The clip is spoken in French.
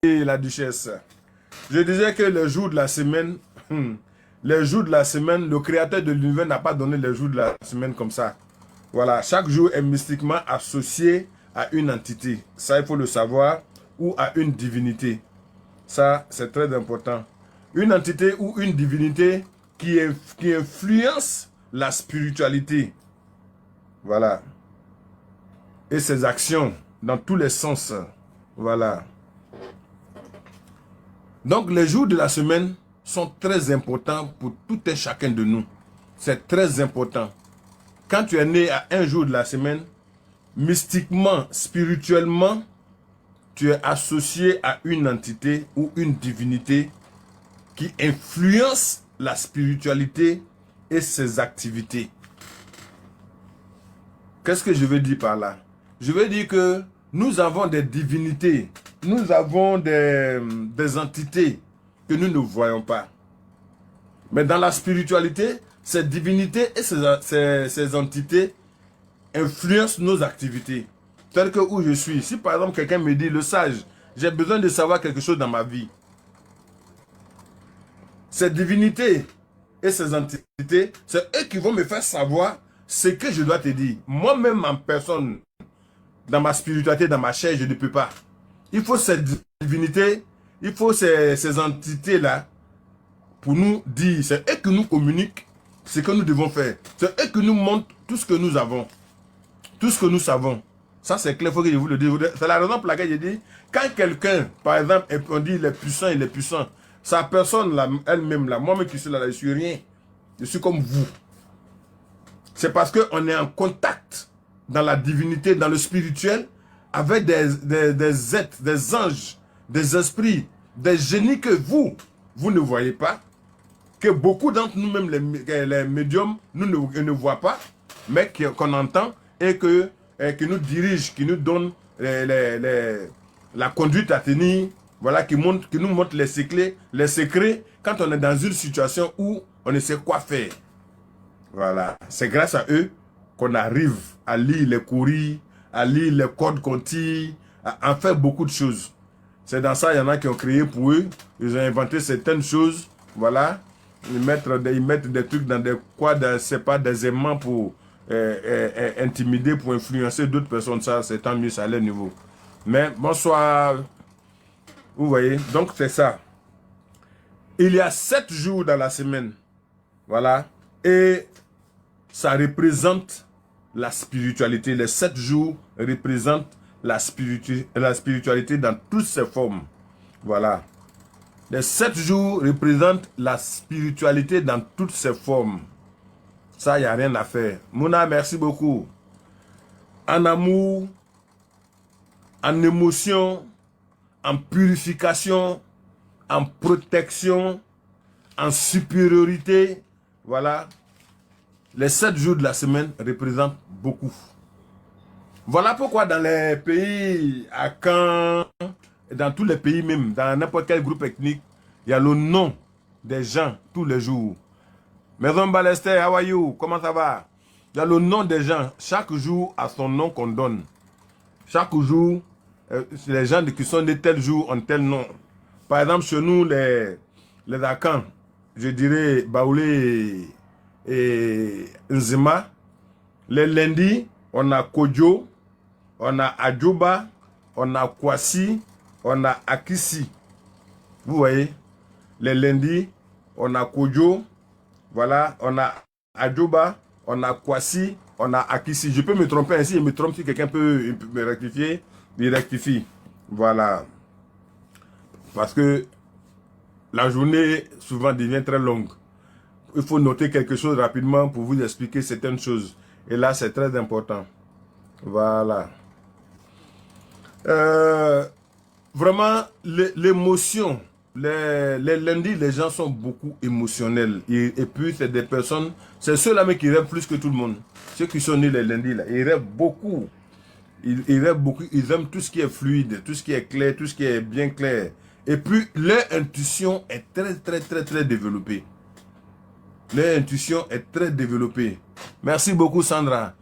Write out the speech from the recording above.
la duchesse. Je disais que les jours de la semaine, les jours de la semaine, le créateur de l'univers n'a pas donné les jours de la semaine comme ça. Voilà, chaque jour est mystiquement associé à une entité. Ça, il faut le savoir, ou à une divinité. Ça, c'est très important. Une entité ou une divinité qui influence la spiritualité. Voilà. Et ses actions dans tous les sens. Voilà. Donc, les jours de la semaine sont très importants pour tout et chacun de nous. C'est très important. Quand tu es né à un jour de la semaine, mystiquement, spirituellement, tu es associé à une entité ou une divinité qui influence la spiritualité et ses activités. Qu'est-ce que je veux dire par là? Je veux dire que nous avons des divinités, nous avons des entités que nous ne voyons pas. Mais dans la spiritualité, ces divinités et ces entités influencent nos activités. Tel que où je suis. Si par exemple quelqu'un me dit, le sage, j'ai besoin de savoir quelque chose dans ma vie. Ces divinités et ces entités, c'est eux qui vont me faire savoir ce que je dois te dire. Moi-même en personne, dans ma spiritualité, dans ma chair, je ne peux pas. Il faut cette divinité, il faut ces entités-là pour nous dire, c'est eux qui nous communiquent ce que nous devons faire. C'est eux qui nous montrent tout ce que nous avons, tout ce que nous savons. Ça, c'est clair, il faut que je vous le dise. C'est la raison pour laquelle je dis, quand quelqu'un, par exemple, on dit il est puissant, sa personne, elle-même, là, moi-même qui suis là, je ne suis rien. Je suis comme vous. C'est parce qu'on est en contact dans la divinité, dans le spirituel, avec des êtres, des anges, des esprits, des génies que vous ne voyez pas, que beaucoup d'entre nous, même les médiums, nous ne voient pas, mais qu'on entend et qui nous dirigent, qui nous donnent la conduite à tenir, voilà, qui nous montrent les secrets quand on est dans une situation où on ne sait quoi faire. Voilà, c'est grâce à eux qu'on arrive à lire les courriers, à lire les codes qu'on tire, à en faire beaucoup de choses. C'est dans ça, il y en a qui ont créé pour eux, ils ont inventé certaines choses, voilà. Ils mettent des trucs dans des quads, c'est pas des aimants pour intimider, pour influencer d'autres personnes. Ça, c'est tant mieux, ça à leur niveau. Mais bonsoir, vous voyez, donc c'est ça. Il y a 7 jours dans la semaine, voilà, et ça représente la spiritualité. Les 7 jours représentent la spiritualité dans toutes ses formes. Voilà. Les 7 jours représentent la spiritualité dans toutes ses formes. Ça, il n'y a rien à faire. Mouna, merci beaucoup. En amour, en émotion, en purification, en protection, en supériorité. Voilà. Les 7 jours de la semaine représentent beaucoup. Voilà pourquoi dans les pays à Caen, dans tous les pays même, dans n'importe quel groupe ethnique, il y a le nom des gens tous les jours. Maison Balester, how are you? Comment ça va? Il y a le nom des gens. Chaque jour a son nom qu'on donne. Chaque jour, les gens qui sont de tel jour ont tel nom. Par exemple, chez nous, les Akans, je dirais Baoulé et Nzima. Les lundis, on a Kodjo, on a Adjoba, on a Kwasi, on a Akisi. Vous voyez, les lundis, on a Kodjo, voilà, on a Adjoba, on a Kwasi, on a Akisi. Je peux me tromper ainsi, je me trompe si quelqu'un peut me rectifier, il rectifie. Voilà. Parce que la journée souvent devient très longue. Il faut noter quelque chose rapidement pour vous expliquer certaines choses. Et là, c'est très important. Voilà. Vraiment, l'émotion. Les lundis, les gens sont beaucoup émotionnels. Et puis, c'est des personnes, c'est ceux-là qui rêvent plus que tout le monde. Ceux qui sont nés les lundis, là, ils rêvent beaucoup. Ils rêvent beaucoup. Ils aiment tout ce qui est fluide, tout ce qui est clair, tout ce qui est bien clair. Et puis, leur intuition est très développée. Leur intuition est très développée. Merci beaucoup, Sandra.